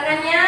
tangannya.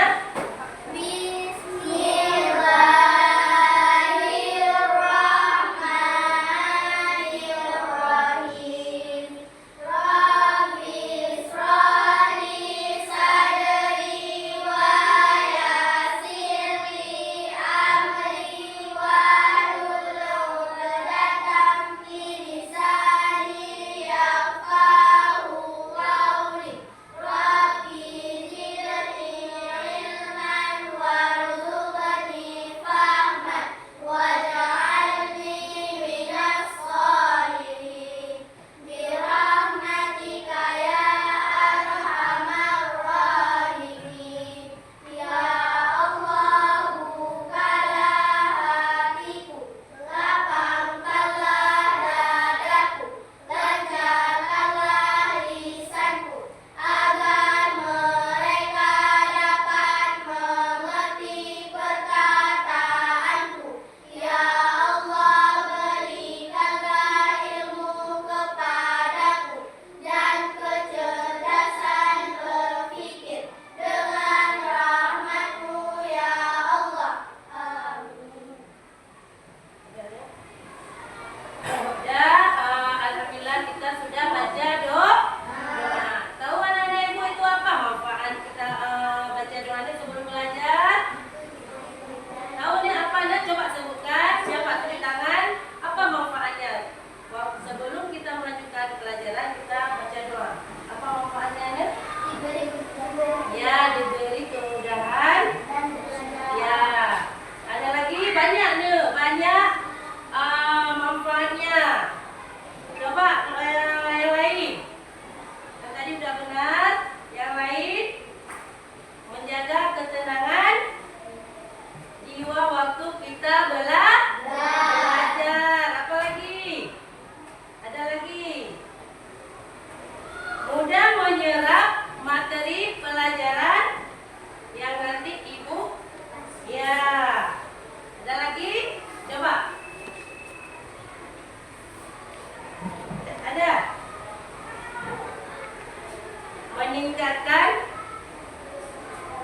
Meningkatkan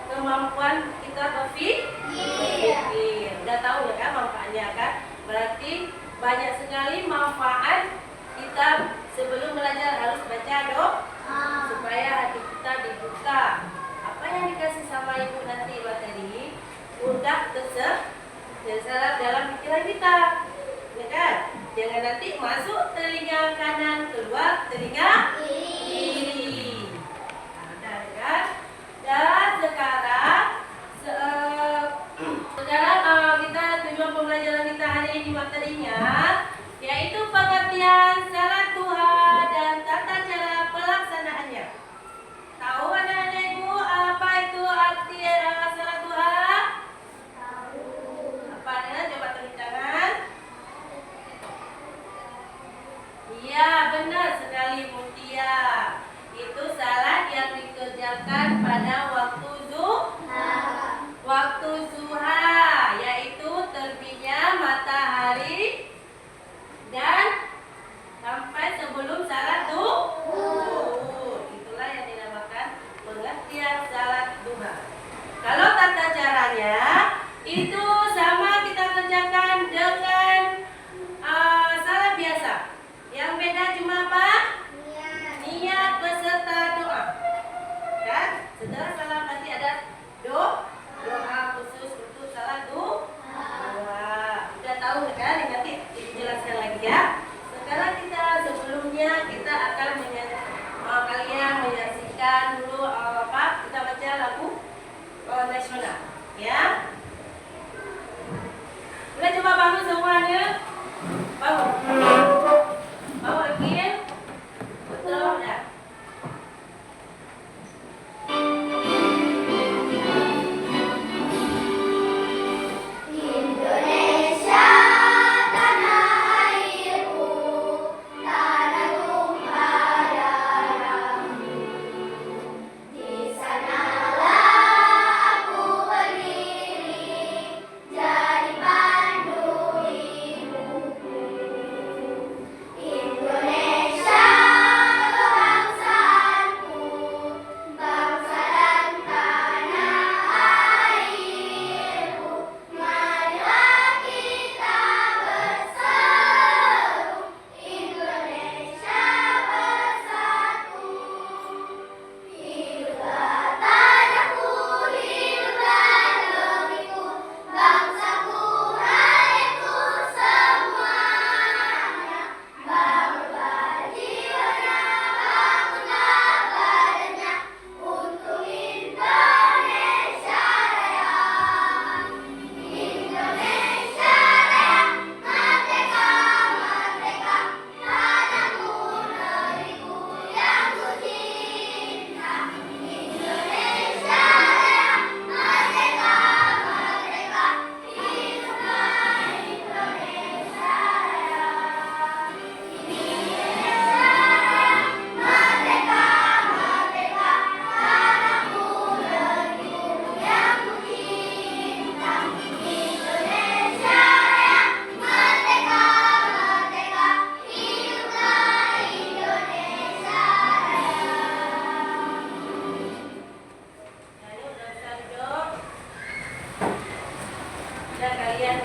kemampuan kita berpikir. Udah tahu ya kan manfaatnya kan? Berarti banyak sekali manfaat kita sebelum belajar harus baca doa supaya hati kita dibuka. Apa yang dikasih sama ibu nanti materi mudah terserap dalam pikiran kita, ya kan? Jangan nanti masuk telinga kanan, keluar telinga kiri. Dan sekarang kita tujuan pembelajaran kita hari ini materinya yaitu pengertian salat duha dan tata cara pelaksanaannya. Tahu anak-anak ibu apa itu arti salat duha? Tahu. Apa nih? Coba tulis tangan. Iya, benar sekali Mutia. Itu salat yang dikerjakan pada waktu zuha, yaitu terbitnya matahari dan sampai sebelum salat zuhur. Itulah yang dinamakan pengertian salat duha. Kalau tata caranya itu sama kita kerjakan dengan salat biasa. Yang beda cuma apa? Niat beserta doa. Kan? Setelah salat nanti ada doa khusus untuk salat duha. Udah tahu kan? Nanti dijelaskan lagi ya. Sekarang sebelumnya kita akan kalian menyaksikan dulu kita baca lagu nasional, ya. Udah coba bangun semuanya. Bangun. Bangun lagi. Betul dah.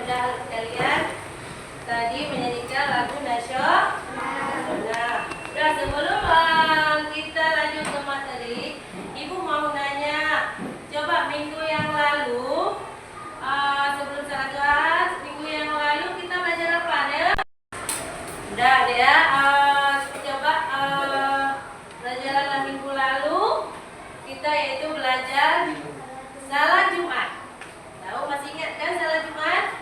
udah kalian tadi menyanyikan lagu nasional. Nah, sebelum kita lanjut ke materi, Ibu mau nanya, coba minggu yang lalu, sebelum salat Jumat, minggu yang lalu kita belajar apa ya? Udah ya, coba pelajaran minggu lalu kita yaitu belajar salat Jumat. Tahu masih ingat kan salat Jumat?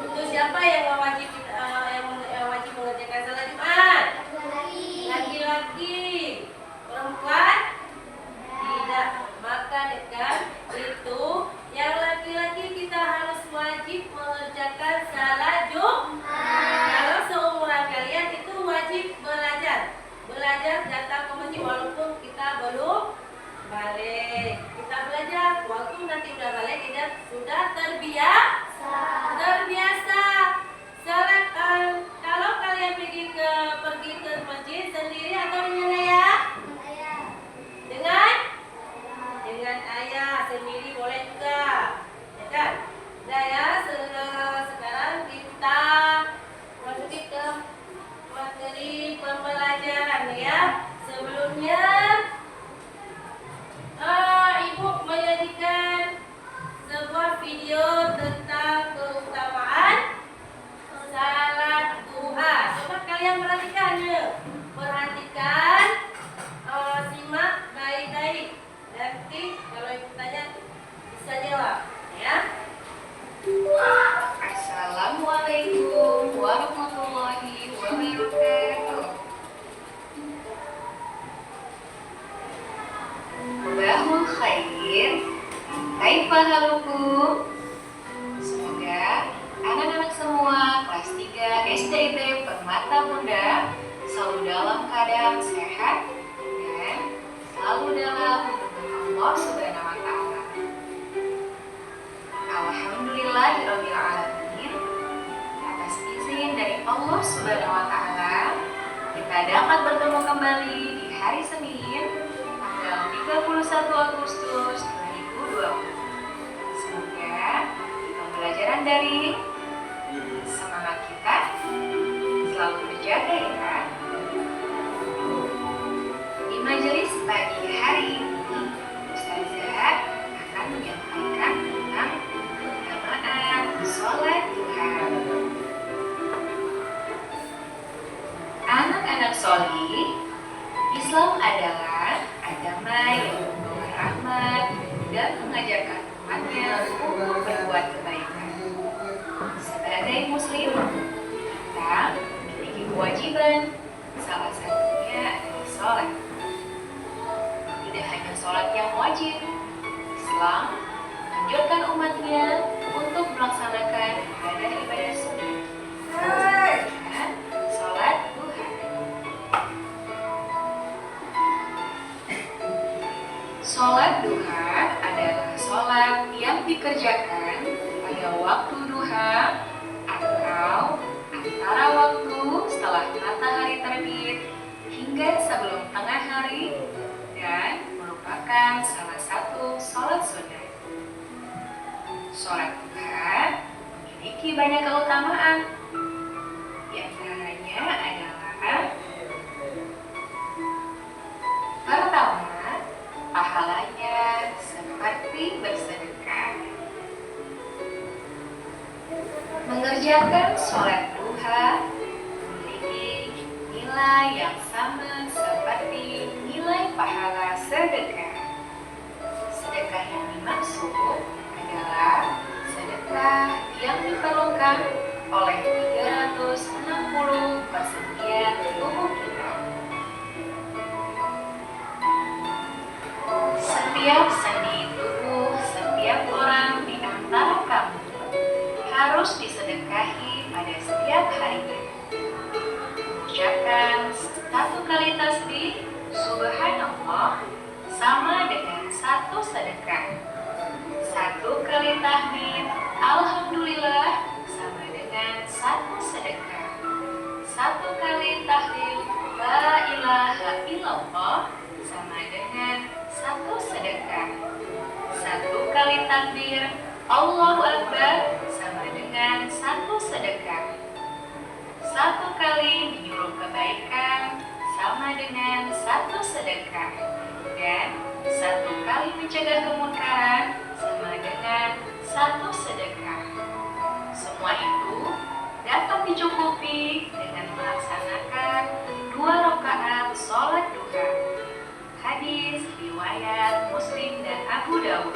Untuk siapa yang wajib mengerjakan salat Jumat? Laki-laki. Perempuan? Tidak. Maka dekat itu yang laki-laki kita harus wajib mengerjakan salat Jumat. Kalau seumuran kalian itu wajib belajar datang ke masjid walaupun kita belum balik. Kita belajar waktu nanti udah balik kita sudah terbiasa. Salat kalau kalian pergi ke masjid sendiri atau dengan ayah? Dengan ayah sendiri boleh juga, ya kan? Nah ya, sekarang kita masuki ke materi pembelajaran ya. Sebelumnya Ibu menyajikan sebuah video tentang keutamaan salat duha. Coba kalian perhatikan, simak baik-baik. Nanti kalau Ibu tanya bisa jawab, ya. Assalamualaikum warahmatullahi wabarakatuh. Bahul khair, kaifa halukum? Semoga anak-anak semua kelas 3 SDIT Permata Bunda selalu dalam keadaan sehat dan selalu dalam lindungan Allah Subhanahu wa taala. Alhamdulillahirabbil alamin. Atas izin dari Allah Subhanahu wa taala, kita dapat bertemu kembali di hari Senin tanggal 31 Agustus 2020. Semoga pembelajaran dari semangat kita selalu terjaga ya. Di majelis pagi hari ini, Ustazah akan menyampaikan tentang keutamaan sholat duha. Anak-anak sholih, Islam adalah agama yang membawa rahmat dan mengajarkan umatnya untuk berbuat kebaikan. Sebagai muslim, kita memiliki kewajiban, salah satunya adalah sholat. Tidak hanya sholat yang wajib, Islam menganjurkan umatnya untuk melaksanakan ibadah-ibadah sunnah. Dan sholat duha. Sholat duha adalah sholat yang dikerjakan pada waktu duha atau antara waktu setelah matahari terbit hingga sebelum tengah hari dan merupakan salah satu sholat sunnah. Sholat duha memiliki banyak keutamaan. Di antaranya adalah pertama, pahalanya seperti bersedekah. Mengerjakan sholat duha memiliki nilai yang sama seperti nilai pahala sedekah. Sedekah yang dimaksud adalah sedekah yang diperlukan oleh 360 persendian tubuh kita. Setiap sendi tubuh setiap orang di antara kamu harus disedekahi pada setiap harinya. Mengucapkan satu kali tasbih Subhanallah sama dengan satu sedekah. Satu kali tahmid Alhamdulillah sama dengan satu sedekah. Satu kali tahlil La ilaha illallah sama dengan satu sedekah. Satu kali takbir Allahu Akbar sama dengan dengan satu sedekah. Satu kali menyuruh kebaikan sama dengan satu sedekah. Dan satu kali mencegah kemungkaran sama dengan satu sedekah. Semua itu dapat dicukupi dengan melaksanakan 2 rakaat sholat duha. Hadis riwayat Muslim dan Abu Daud.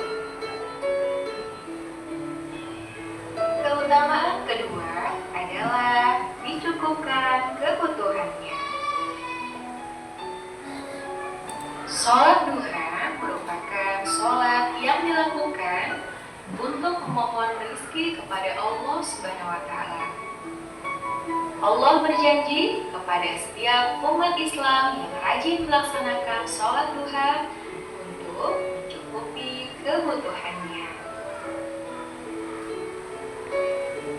Keutamaan kedua adalah dicukupkan kebutuhannya. Sholat duha merupakan sholat yang dilakukan untuk memohon rezeki kepada Allah Subhanahu wa Ta'ala. Allah berjanji kepada setiap umat Islam yang rajin melaksanakan sholat duha untuk mencukupi kebutuhannya.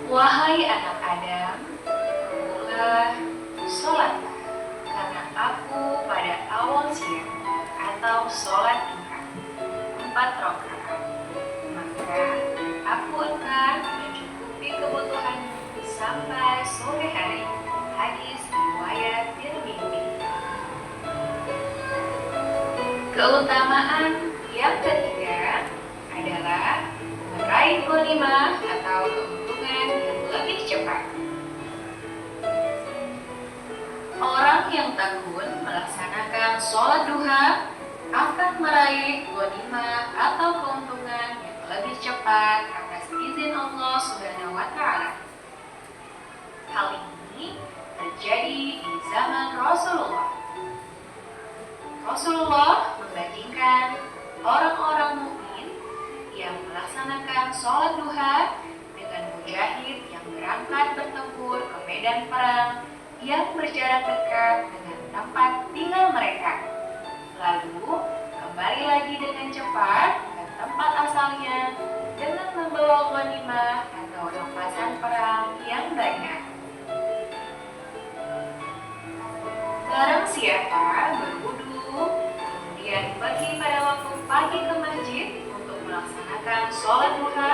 Wahai anak Adam, mulai sholatlah, karena aku pada awal siang atau sholat duha 4 rakaat, maka aku akan mencukupi kebutuhan sampai sore hari. Hadis riwayat Tirmidzi. Keutamaan yang ketiga adalah meraih ghanimah atau keuntungan yang lebih cepat. Orang yang tekun melaksanakan sholat duha akan meraih ghanimah atau keuntungan yang lebih cepat atas izin Allah Subhanahu wa Ta'ala. Hal ini terjadi di zaman Rasulullah. Rasulullah membandingkan orang-orang mukmin yang melaksanakan sholat duha dengan mujahid yang berangkat bertempur ke medan perang yang berjarak dekat dengan tempat tinggal mereka, lalu kembali lagi dengan cepat ke tempat asalnya dengan membawa ghanimah atau rampasan perang yang banyak. Barang siapa berwudu kemudian pergi pada waktu pagi ke masjid untuk melaksanakan sholat duha,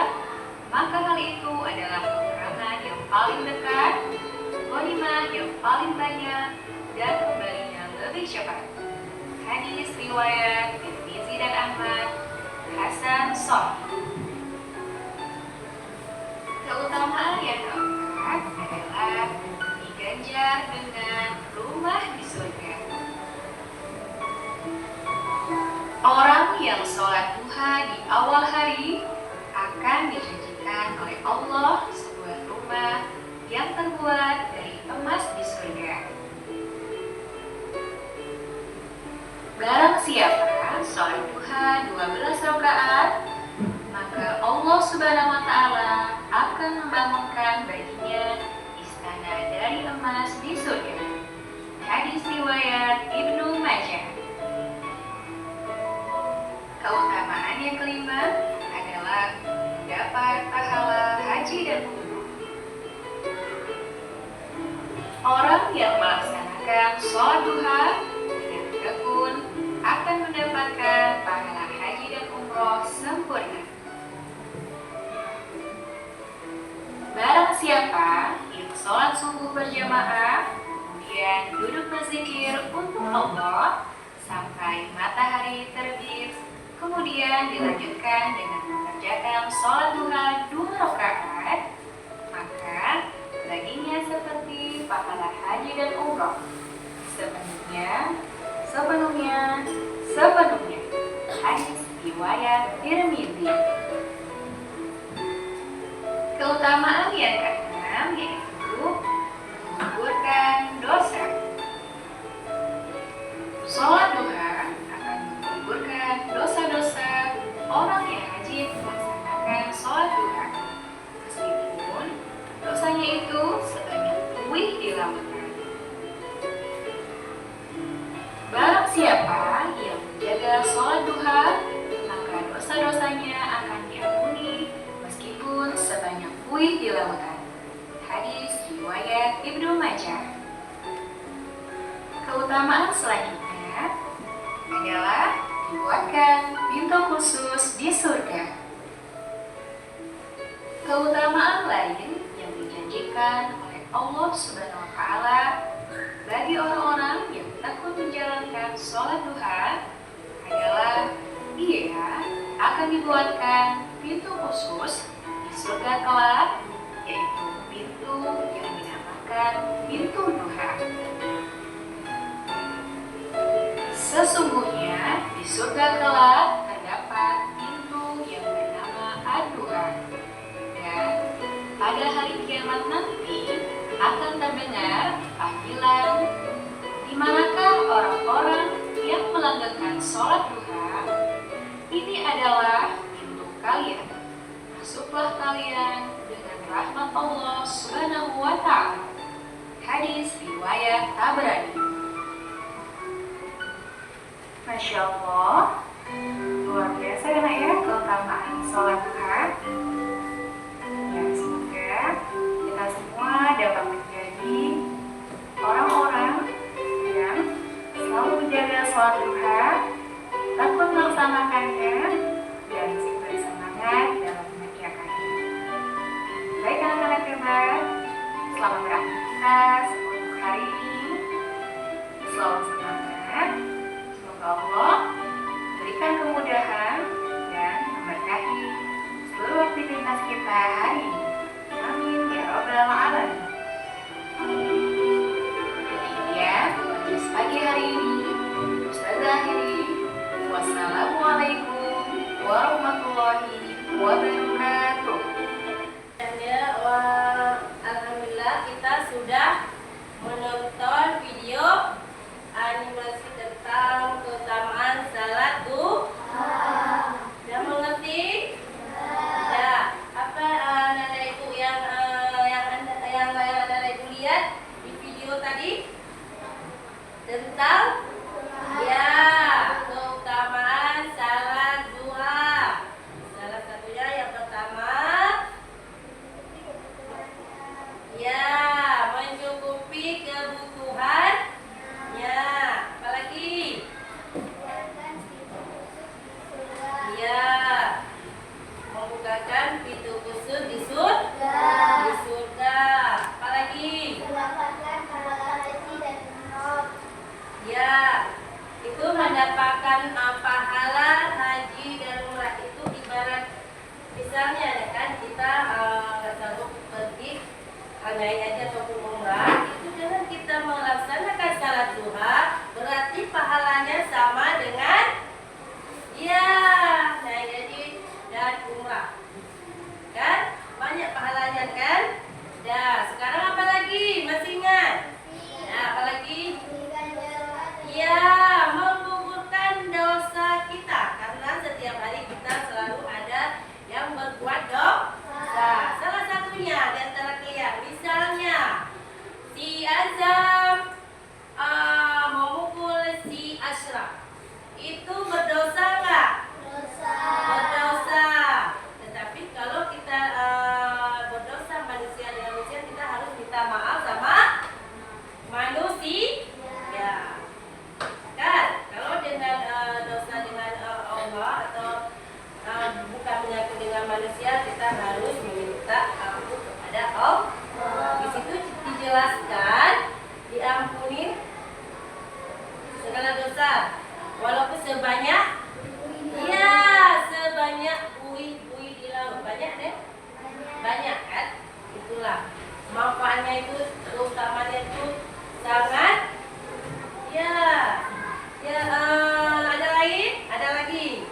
maka hal itu adalah kemenangan yang paling dekat, ghanimah yang paling banyak, dan kembalinya lebih cepat. Hadis riwayat Tirmidzi dan Ahmad, Hasan Shahih. Keutamaan yang keempat adalah diganjar dengan rumah di surga. Orang yang sholat duha di awal hari akan dijanjikan oleh Allah sebuah rumah yang terbuat dari emas di surga. Barang siapa sholat duha 12 rakaat, maka Allah Subhanahu wa Ta'ala akan membangunkan baginya istana dari emas di surga. Hadis riwayat Ibnu Majah. Keutamaan yang kelima adalah mendapat pahala haji dan umroh. Orang yang melaksanakan sholat duha dengan tekun akan mendapatkan pahala haji dan umroh sempurna. Barang siapa yang sholat subuh berjamaah kemudian duduk berzikir untuk Allah sampai matahari terbit, kemudian dilanjutkan dengan mengerjakan sholat duha 2 rakaat, maka baginya seperti pahala haji dan umroh sepenuhnya. Hadis riwayat Tirmidzi. Keutamaan yang keenam yaitu menggugurkan dosa. Sholat duha akan menggugurkan dosa-dosa orang yang rajin melaksanakan sholat duha, meskipun dosanya itu sebanyak buih di lautan. Barang siapa yang menjaga sholat duha, maka dosa-dosanya akan diampuni meskipun sebanyak buih di lautan. Hadis riwayat Ibnu Majah. Keutamaan selanjutnya adalah dibuatkan pintu khusus di surga. Keutamaan lain diberikan oleh Allah Subhanahu wa Ta'ala bagi orang-orang yang tekun menjalankan sholat duha adalah ia akan dibuatkan pintu khusus di surga kelak, yaitu pintu yang dinamakan pintu duha. Sesungguhnya di surga kelak terdapat pintu yang bernama ad-duha, dan pada hari kiamat nanti akan terdengar panggilan, di manakah orang-orang yang melanggengkan sholat duha? Ini adalah pintu kalian. Masuklah kalian dengan rahmat Allah Subhanahu wa Ta'ala. Hadis riwayat Tabrani. Masya Allah, luar biasa ya nak ya keutamaan sholat duha. Ya, semoga kita semua dapat menjadi orang-orang yang selalu menjaga sholat duha, takut melaksanakannya, dan masih bersemangat dalam mengerjakannya. Baik anak-anak hebat, selamat beraktivitas untuk hari ini. Selalu semangat. Semoga Allah berikan kemudahan dan memberkahi seluruh aktivitas kita hari ini. Amin ya Rabbal Alamin. Demikian majelis pagi hari ini. Ustazah akhiri. Wassalamualaikum warahmatullahi wabarakatuh. Alhamdulillah kita sudah menonton video animasi tentang keutamaan salat duha. Sudah mengerti? Ya. Apa Nanda Ibu yang Nanda Ibu lihat di video tadi tentang ya keutamaan salat duha. Salah satunya yang pertama ya mencukupi kebutuhannya. Apalagi? Ya membukakan pintu khusus di surga. Apalagi? Ya, itu mendapatkan pahala haji dan umrah. Itu ibarat misalnya ya kan kita nggak sanggup pergi naik haji ataupun umrah, itu dengan kita melaksanakan salat duha berarti pahalanya sama dengan ya naik haji dan umrah. Kan? Banyak pahalanya kan? Dah, sekarang apa lagi? Masih ingat? Nah, apa lagi? Ya, menggugurkan dosa kita, karena setiap hari kita selalu ada yang berbuat dosa. Salah satunya di antara kalian, misalnya si Azam memukul si Ashraf, itu berdosa nggak? Berdosa. Tetapi kalau kita berdosa manusia dengan manusia, kita harus minta maaf sama manusia. Ya. Kan? Kalau dengan dosa dengan Allah atau bukan menyatu dengan manusia, kita harus meminta ampun kepada Allah. Di situ dijelaskan diampuni segala dosa, walaupun sebanyak buih di laut. Banyak deh, banyak kan? Itulah manfaatnya itu, keutamanya itu sangat. Ada lagi.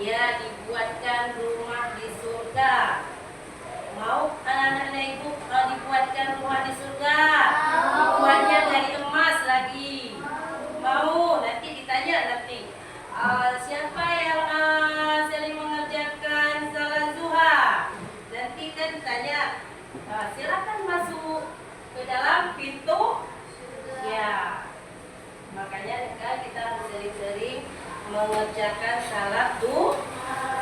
Ya, dibuatkan rumah di surga. Mau anak-anak ibu dibuatkan rumah di surga? Dibuatnya dari emas lagi. Mau? Nanti ditanya nanti. Siapa yang sering mengerjakan salat duha? Nanti kan tanya. Silakan masuk ke dalam pintu. Ya. Makanya kan kita harus sering-sering mengerjakan salat duha.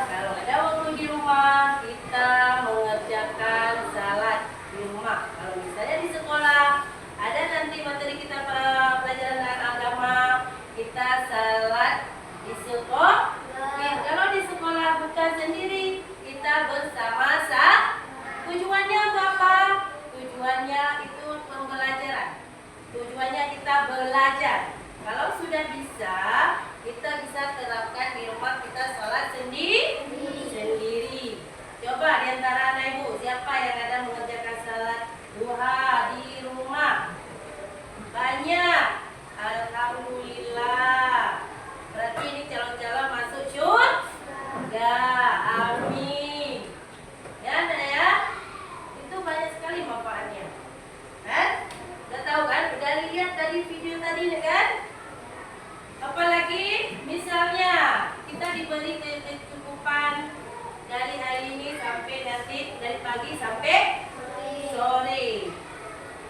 Kalau ada waktu di rumah, kita mengerjakan salat di rumah. Kalau misalnya di sekolah, ada nanti materi kita pelajaran agama, kita salat di sekolah. Kalau Ya, amin. Ya, Nak ya. Itu banyak sekali manfaatnya. Kan? Udah tahu kan? Udah lihat tadi video tadi kan? Apalagi misalnya kita diberi kecukupan dari hari ini sampai nanti, dari pagi sampai sore.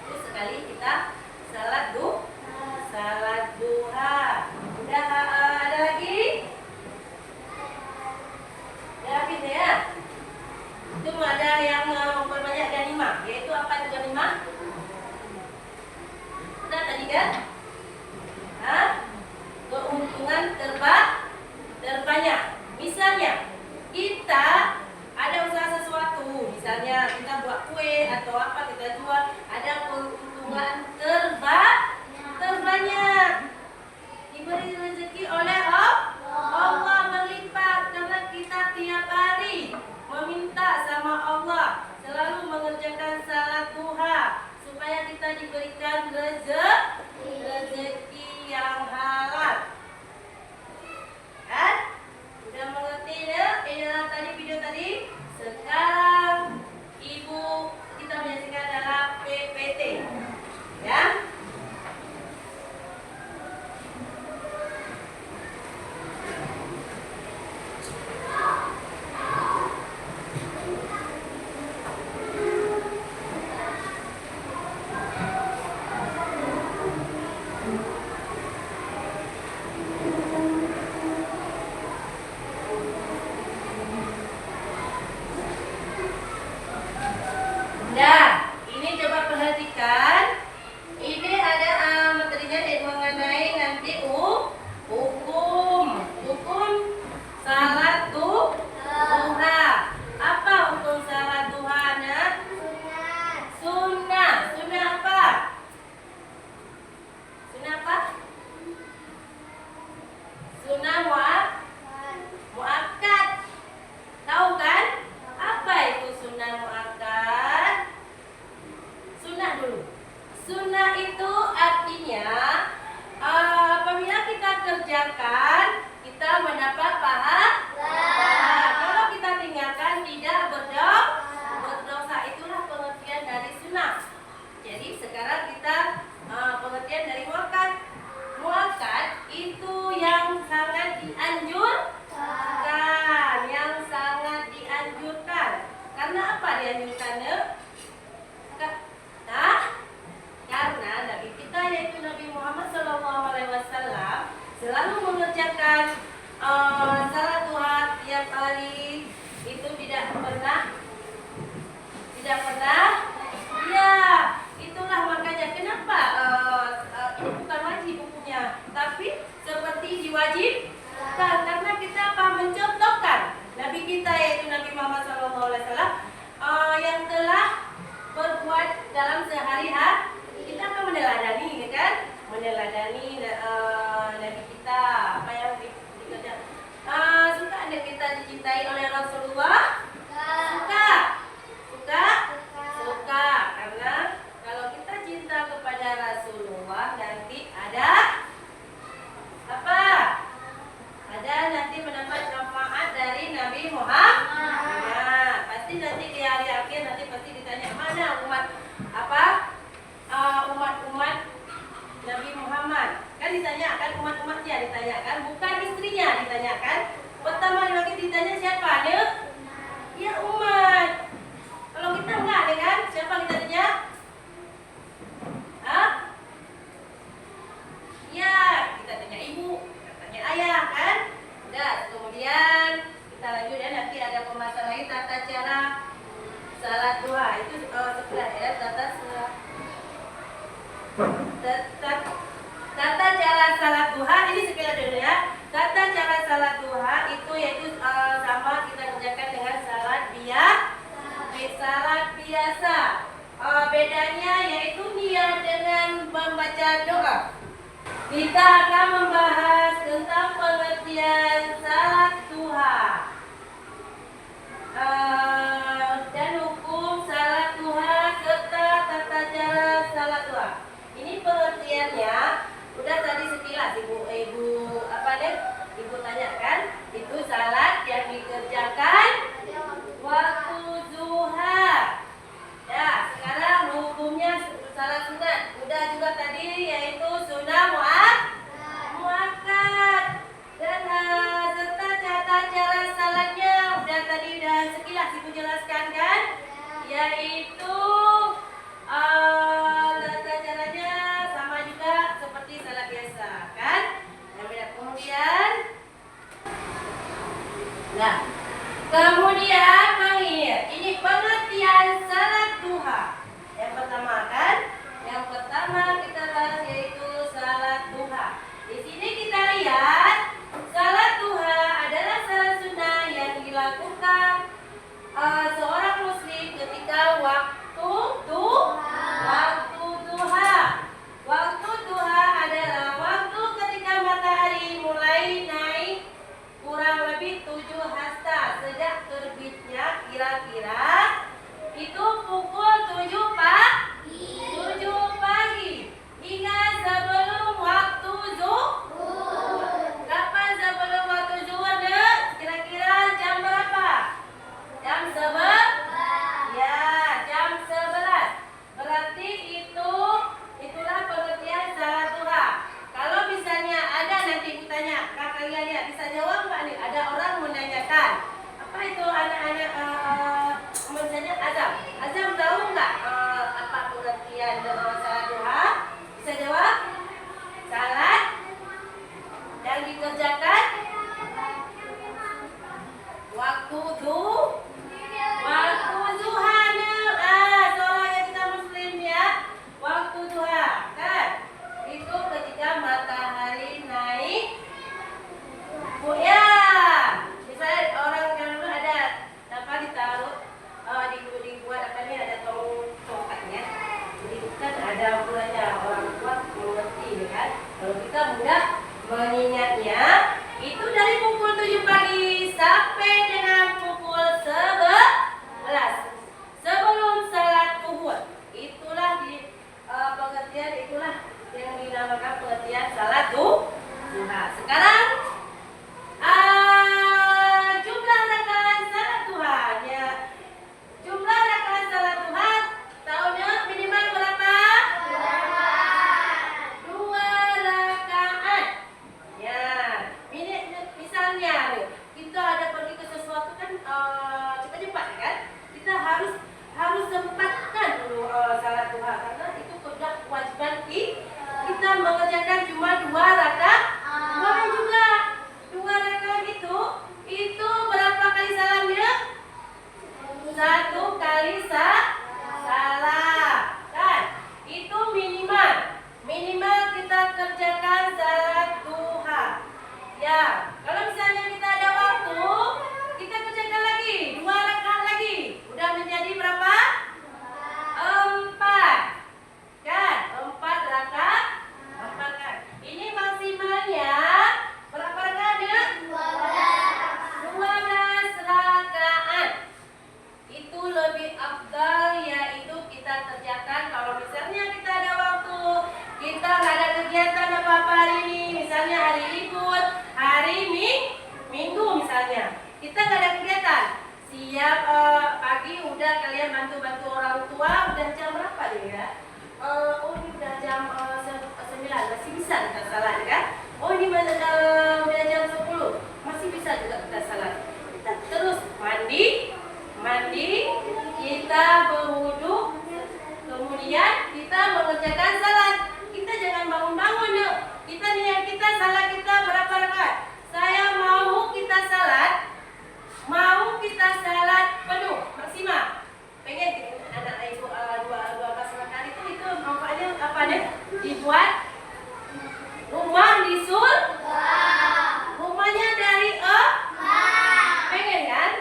Itu sekali kita salat duha. Udah ada lagi? Ya, habis ya. Itu ada yang memperbanyak ganimah, yaitu apa itu ganimah? Udah tadi kan? Hah? Keuntungan terbanyak. Misalnya kita ada usaha sesuatu, misalnya kita buat kue atau apa kita jual, ada keuntungan terbanyak. Diberi rezeki oleh Allah berlipat karena kita tiap hari meminta sama Allah, selalu mengerjakan salat duha supaya kita diberikan rezeki yang halal. Kan? Udah mengerti ya? Inilah tadi video tadi. Sekarang Ibu kita menyaksikan dalam PPT. Ya. Nah, ini coba perhatikan. Ini ada materinya mengenai nanti hukum salat duha. Apa hukum salat duha? Nah, sunnah. Sunnah apa? Sunnah apa? Sunnah muakkad. Tahu kan? Apa itu sunnah muakkad? Sunnah dulu. Sunnah itu artinya apabila kita kerjakan kita mendapat pahala. Kalau kita tinggalkan tidak berdosa. Itulah pengertian dari sunnah. Jadi sekarang kita pengertian dari muakkad. Muakkad itu yang sangat dianjurkan, Karena apa dianjurkannya? Karena Nabi kita yaitu Nabi Muhammad SAW selalu mengerjakan salat duha tiap hari. Itu tidak pernah ya, itulah makanya kenapa ini bukan wajib hukumnya, tapi seperti diwajibkan karena kita apa? Mencontohkan Nabi kita yaitu Nabi Muhammad SAW yang telah berbuat dalam sehari-hari. Kita akan meneladani, kan? Meneladani Nabi kita, apa yang dikerjakan. Suka anda kita dicintai oleh Rasulullah? Suka. Karena kalau kita cinta kepada Rasulullah nanti ada apa? Ada nanti mendapat manfaat dari Nabi Muhammad. Nah, pasti nanti di hari akhir nanti pasti ditanya mana umat Nabi Muhammad. Kan ditanyakan umat-umatnya ditanyakan, bukan istrinya ditanyakan. Pertama lagi ditanya siapa? Ya umat. Kalau kita enggak ada kan? Siapa kita tanya? Ya, kita tanya ibu, kita tanya ayah kan? Udah, kemudian kita lanjut ya, nanti ada pembahasan lagi tata cara salat duha. Itu sebelah ya, tata cara salat duha ini sekilas dulu ya. Tata cara salat duha itu yaitu sama kita kerjakan dengan salat biasa. Bedanya yaitu niat dengan membaca doa. Kita akan membahas tentang pengertian salat duha dan hukum salat duha serta tata cara salat duha. Ini pengertiannya udah tadi sekilas ibu tanyakan. Itu salat yang dikerjakan Ibu jelaskan kan? Yaitu tata caranya sama juga seperti salat biasa kan? Kemudian nah, kemudian mengingat ini pengertian salat duha. Yang pertama kan? Yang pertama kita bahas yaitu salat duha. Di sini kita lihat salat duha adalah salat sunnah yang dilakukan seorang muslim ketika waktu duha. Waktu duha adalah waktu ketika matahari mulai naik kurang lebih 7 hasta sejak terbitnya kira-kira itu pukul 7 pagi hingga sebelum waktu zuhur. Kapan sebelum waktu zuhur? Kira-kira jam berapa? Jam 11. Ya, jam 11. Berarti itulah pengertian salat duha. Kalau misalnya ada nanti bertanya, kalian lihat bisa jawab nggak nih? Ada orang menanyakan, apa itu anak-anak misalnya Azam tahu nggak apa pengertian salat duha? Bisa jawab? Salat yang dikerjakan waktu duha. Soalnya kita muslim ya. Waktu duha kan? Itu ketika matahari naik. Oh ya, misalnya orang yang dulu ada apa ditaruh dibuat apa nih ada tongkatnya. Jadi kan ada ukurannya, orang tua mengerti kan. Kalau kita mudah mengingatnya itu dari pukul 7 pagi sampai dengan pukul 11 sebelum salat zuhur. Itulah pengertian, itulah yang dinamakan pengertian salat duha. Sekarang jumlah rakaat salat duhanya. Jumlah rakaat salat duha tahunnya minimal berapa? 2 rakaat. Ya, ini misalnya nih, kita ada pergi ke sesuatu kan cepat-cepat kan? Kita harus sempatkan dulu salat duha karena itu sudah kewajiban kita mengerjakan cuma 2 rakaat. Boleh juga 2 rakaat itu berapa kali salamnya? 1 kali salam kan? Itu minimal kita kerjakan salat duha. Ya, kalau misalnya kita ada waktu, kita kerjakan lagi 2 rakaat lagi. Udah menjadi berapa? 4. Kan? 4 rakaat. Ini maksimalnya berapa rakaatnya? 12 rakaat. Itu lebih afdal, yaitu kita kerjakan kalau misalnya kita ada waktu, kita nggak ada kegiatan apa-apa hari ini, misalnya hari libur, hari minggu misalnya, kita nggak ada kegiatan, siap pagi udah kalian bantu-bantu orang tua, udah jam berapa nih ya? Oh ini udah jam 9, masih bisa kita salat kan? Oh ini udah jam 10, masih bisa juga kita salat. Kita terus mandi, kita berwudu, kemudian kita mengerjakan salat. Kita jangan bangun-bangun yuk. Kita niat kita salat kita berapa rakaat? Saya mau kita salat penuh maksimal. Pengen anak ibu 12 rakaat itu manfaatnya apa deh? Dibuat rumah disul. Rumahnya dari pengen kan?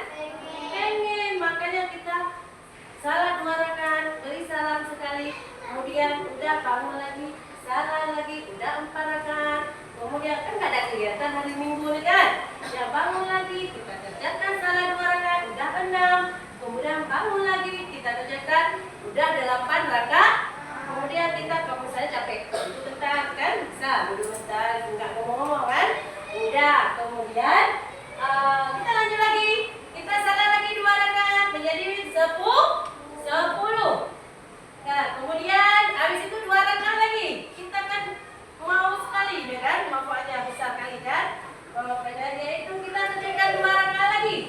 Pengen, makanya kita salat 2 rakaat, beri salam sekali, kemudian udah bangun lagi, salat lagi, udah 4 rakaat. Kemudian kan gak ada kegiatan hari Minggu nih kan? Ya bangun lagi, kita kerjakan salat 2 rakaat, udah 6. Kemudian bangun lagi, kita kerjakan udah 8 rakaat. Kemudian kita kalau misalnya capek, itu bentar kan? Bisa, dulu bentar, nggak ngomong-ngomong kan? Udah, kemudian kita lanjut lagi. Kita salat lagi 2 rakaat menjadi 10. Nah, kemudian habis itu 2 rakaat lagi. Kita kan mau sekali ya kan? Manfaatnya besar kali kan? Kalau bedanya itu kita kerjakan 2 rakaat lagi.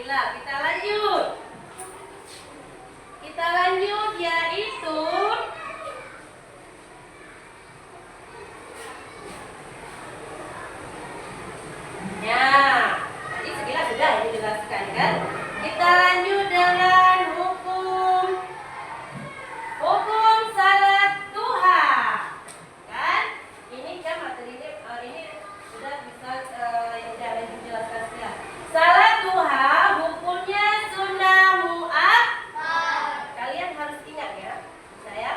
Alhamdulillah. Kita lanjut. Kita lanjut yaitu tadi sekilas sudah dijelaskan kan? Kita lanjut dengan hukum salat duha. Kan? Ini kan materi ini sudah bisa yang sudah dijelaskan sekilas. Salat duha hukumnya sunnah muakkad. Kalian harus ingat ya.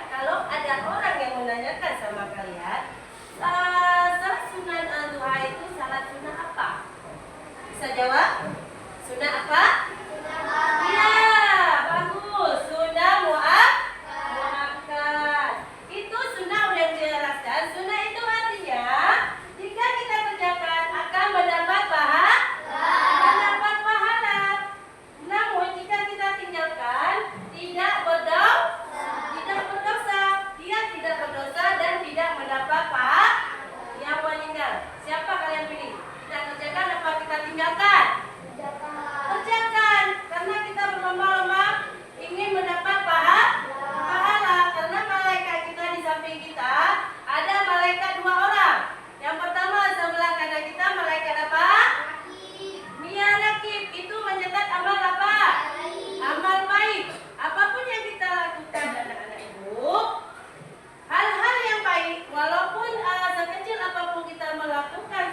Kalau ada orang yang menanyakan sama kalian, salat sunnah duha itu salat sunnah apa? Bisa jawab? Sunnah apa? Ya, bagus. Sunnah muakkad. Itu sunnah udah dijelaskan. Sunnah itu artinya jika kita kerjakan akan mendapat pahala. Namun jika kita tinggalkan tidak berdosa. Dia tidak berdosa dan tidak mendapat pahala. Yang meninggal. Siapa kalian pilih? Kita kerjakan apa kita tinggalkan? Kerjakan, karena kita berlomba-lomba ingin mendapat pahala. Karena malaikat kita di samping kita ada malaikat 2 orang. Yang pertama sebelah kanan kita malaikat apa? Rakib. Itu mencatat amal apa? Amal baik. Apapun yang kita lakukan anak-anak ibu, hal-hal yang baik, walaupun sekecil apapun kita melakukan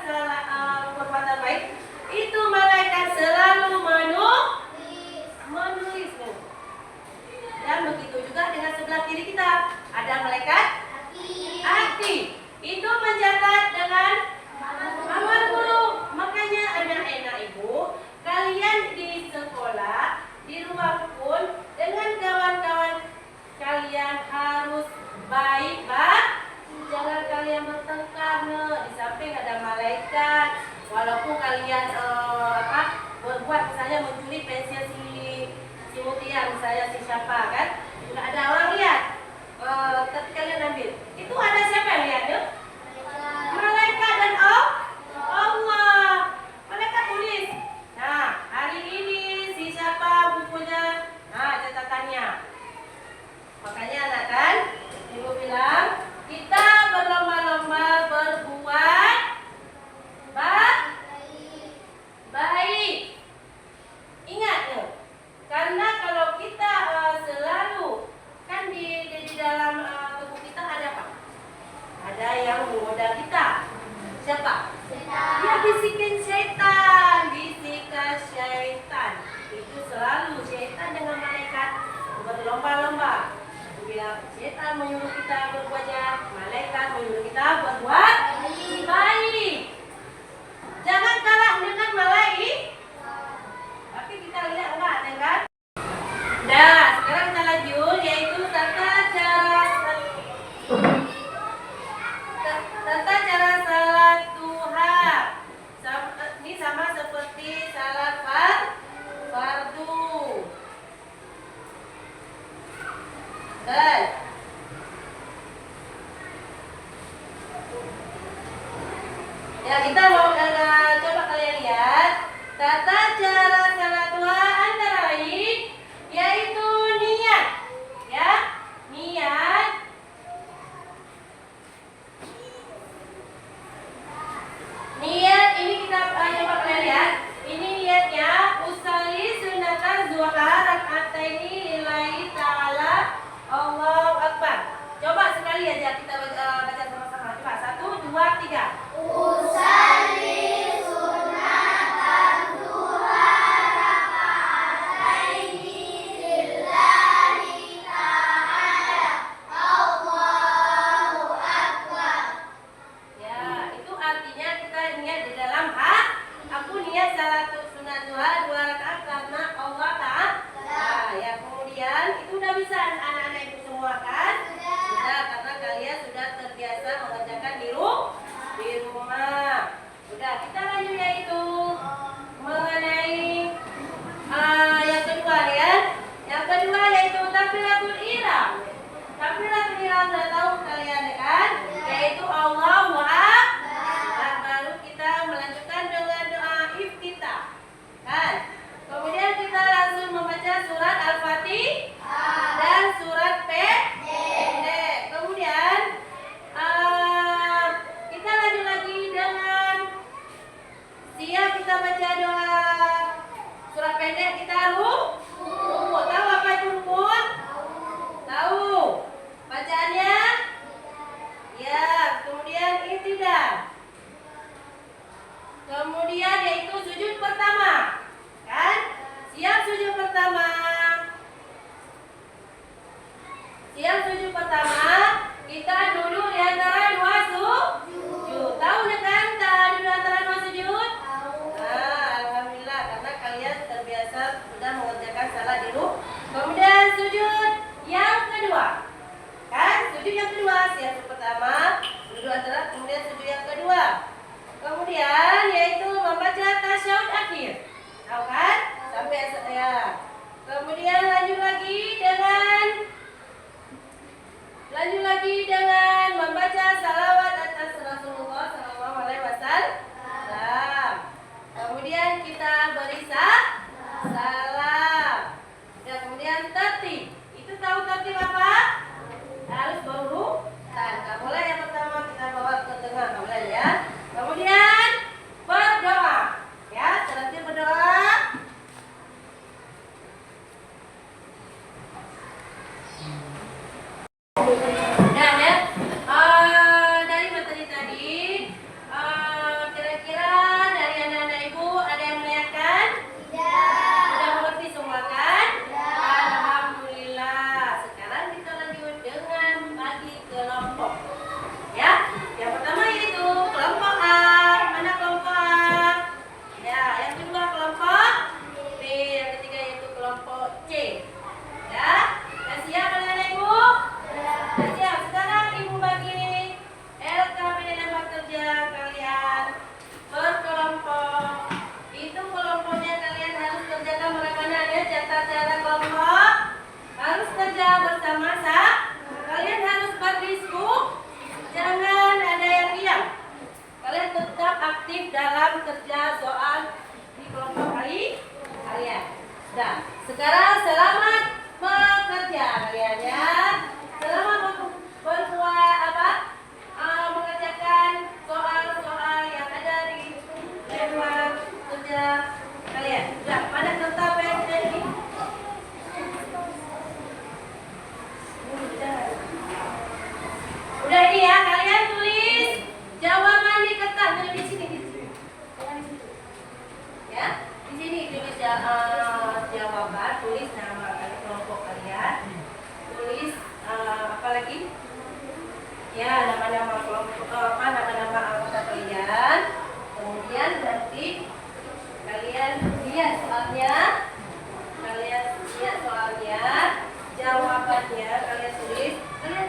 perbuatan baik, itu malaikat selalu menulis. Dan begitu juga dengan sebelah kiri kita ada malaikat hati. Itu mencatat dengan amal buruk. Makanya anak-anak ibu, kalian di sekolah, di ruang pun dengan kawan-kawan kalian harus baik. Jangan kalian bertengkar. Di samping ada malaikat. Walaupun kalian berbuat misalnya mencuri pensil si Mutia, misalnya si siapa kan, nggak ada orang lihat, tapi kalian ambil. Itu ada siapa yang lihat tuh? Malaikat dan Allah. Malaikat tulis. Nah, hari ini si siapa bukunya, catatannya. Makanya anak kan, ibu bilang kita berlomba-lomba berbuat baik. Ingat loh, karena kalau kita selalu pertama. Yang sujud pertama, kita duduk di antara dua sujud. Tahu kan duduk di antara dua sujud? Nah, alhamdulillah karena kalian terbiasa sudah mengerjakan salat di rumah. Kemudian sujud yang kedua. Kan? Sujud yang kedua, yang pertama duduk antara, kemudian sujud yang kedua. Kemudian yaitu membaca tasyahud akhir. Tahu kan? Sampai saya. Kemudian lanjut lagi dengan membaca salawat atas Rasulullah Sallallahu Alaihi Wasallam. Kemudian kita beri salam. Dan kemudian tertib. Itu tahu tertib apa? Harus berurutan. Nggak boleh yang pertama kita bawa ke tengah, nggak boleh ya. Kemudian berdoa. Ya, tertib berdoa. Nah, ya, dari materi tadi, kira-kira dari anak-anak ibu ada yang menanyakan? Sudah mengerti semua kan? Alhamdulillah. Sekarang kita lanjut dengan bagi kelompok. Ya, yang pertama yaitu kelompok A. Mana kelompok A? Ya, yang kedua kelompok B. Yang ketiga yaitu kelompok C. Ya, sudah siap anak-anak ibu? Ya, sekarang ibu bagi LKP dalam kerja kalian berkelompok. Itu kelompoknya kalian harus kerjakan bagaimana ada cara kelompok. Harus kerja bersama-sama. Kalian harus berdiskusi. Jangan ada yang diam. Kalian tetap aktif dalam kerja soal di kelompok kalian. Nah, sekarang selamat bekerja kalian ya. Selamat berbuat mengerjakan soal-soal yang ada di jadwal kerja kalian. Sudah pada kertas pen ini? Udah ini ya, kalian tulis jawaban di kertas. Di sini. Ya, di sini tulis jawaban, tulis nama kelompok kalian. Tulis apa lagi? Ya, nama-nama kelompok nama-nama anggota kalian. Kemudian berarti kalian lihat soalnya. Jawabannya kalian tulis, kalian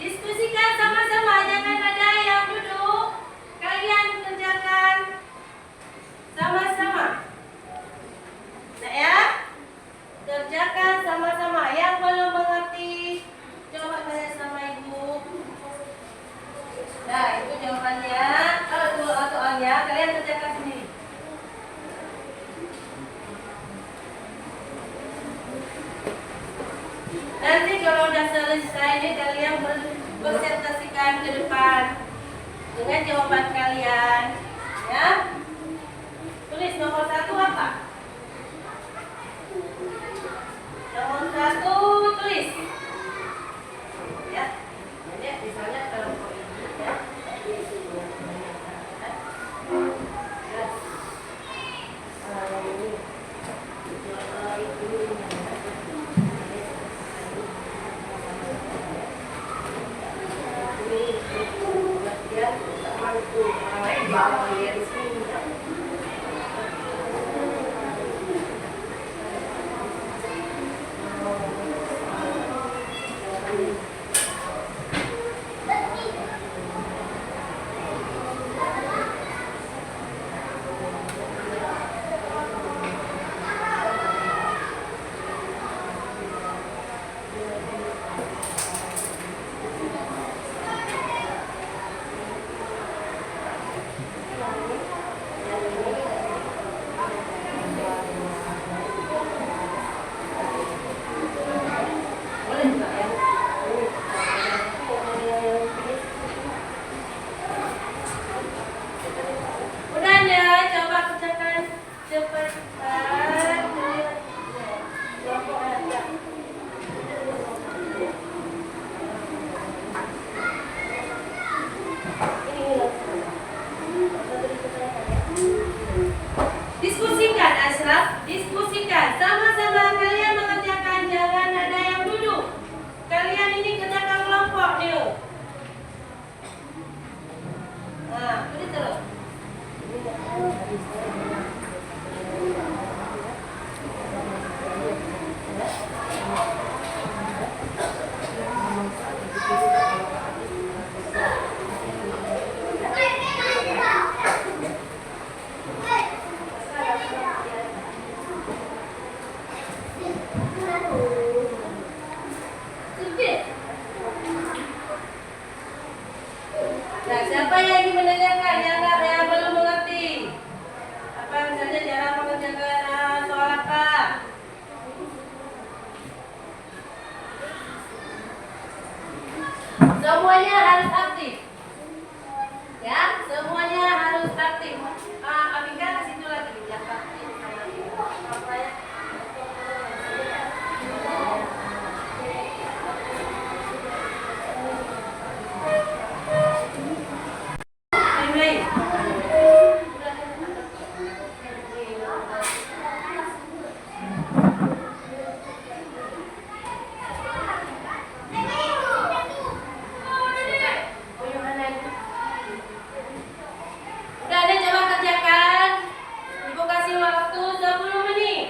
diskusikan sama-sama, jangan ada yang duduk. Kalian kerjakan sama-sama. Nah ya, kerjakan sama-sama. Yang belum mengerti, coba tanya sama ibu. Nah, itu jawabannya. Kalau soalnya kalian kerjakan sendiri. Nanti kalau udah selesai ini kalian presentasikan ke depan dengan jawaban kalian. Ya. Tulis nomor 1 apa? Nomor 1 tulis. Ya. Jadi misalnya kelompok ini ya. Nah, siapa yang ingin menanyakan yang belum mengerti? Apa misalnya cara mengerjakan soal apa? Semuanya harus aktif. Ya, semuanya harus aktif. Abika ke situ lagi di belakang. Apa ya? Mulai. Udah ada, coba kerjakan. Ibu kasih waktu 10 menit.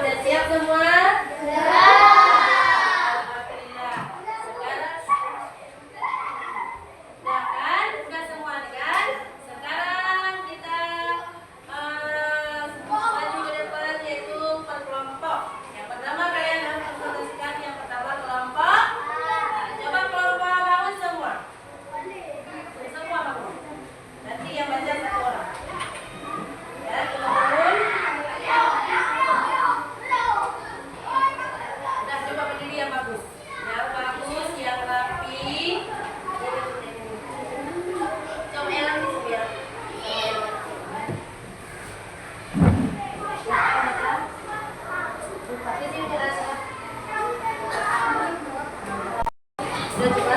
Udah siap semua? Alhamdulillah. Udah kan? Udah semua kan? Sekarang kita maju ke depan yaitu berkelompok. Yang pertama kalian harus presentasikan yang pertama kelompok. Nah, coba kelompok bangun semua. Semua bangun. Nanti yang baca satu orang. Ya, bangun. Udah coba berdiri yang bagus. Yang bagus, yang rapi. Coba yang rapi biar. Sudah coba.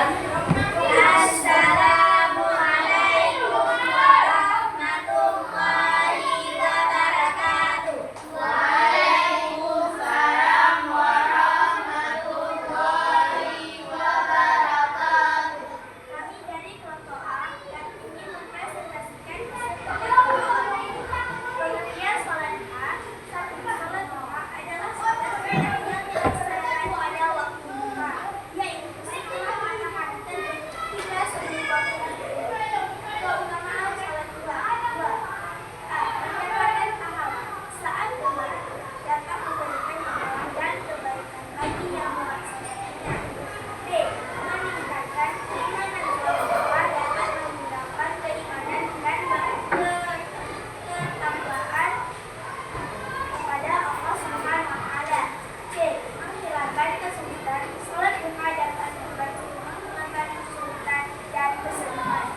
Assalamualaikum warahmatullahi wabarakatuh. Waalaikumsalam warahmatullahi wabarakatuh. Kami dari kelompok A dan ingin mempresentasikan pengertian sholat duha. Sholat duha adalah sholat yang dilaksanakan pada waktu duha, yaitu setelah matahari terbit hingga sebelum waktu maghrib. Keutamaan sholat duha. A. Mendapatkan pahala saat duha dapat memberikan amalan dan kebaikan bagi yang melaksanakannya. B. Meningkatkan keimanan sholat duha dapat meningkatkan keimanan dan ketambahan kepada Allah Subhanahu wa taala. C. Menghilangkan kesulitan. Sholat duha dapat membantu menghilangkan kesulitan dan kesedihan.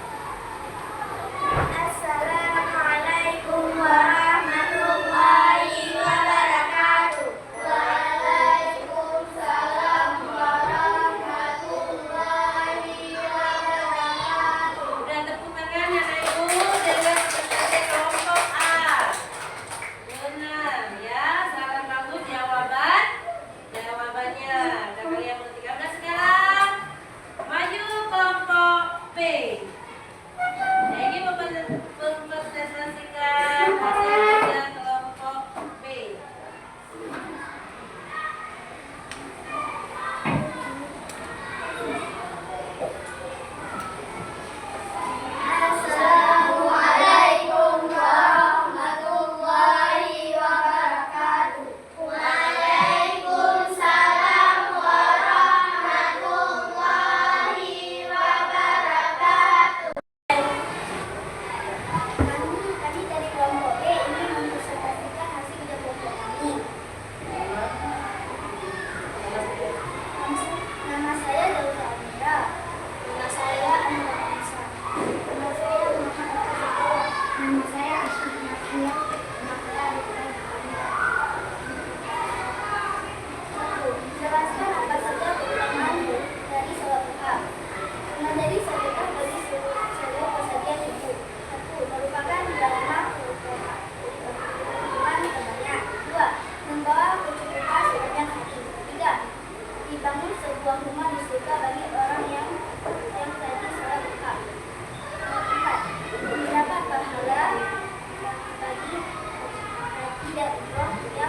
Assalamualaikum warahmatullahi wabarakatuh. Waalaikumsalam warahmatullahi wabarakatuh. Udah tepuk tangan anak ibu dengan presentasi kelompok A. Benar ya, sangat bagus jawabannya. Dan kalian bertiga udah sekarang maju kelompok B. Ini mempresentasikan hasilnya kelompok B. Assalamualaikum warahmatullahi wabarakatuh. Waalaikumsalam warahmatullahi wabarakatuh. Kami dari kelompok B ingin mempresentasikan hasil kelompok kami. Nama saya Dauda Amira. Nama saya Anwar Anissa. Nama saya Muhammad Azhar. Nama saya Asy Nadia. Nama saya Aditya Muhammad. Satu, jelaskan apa saja keutamaan dari sholat duha. Menjadi sedekah bagi seluruh keseharian hidup. Satu, merupakan dharma keutamaan terbanyak. Dua, membawa kecukupan sepanjang hari. Tiga, dibangun sebuah rumah di surga bagi orang yang rajin sholat duha. Empat, mendapat pahala bagi haji dan umroh yang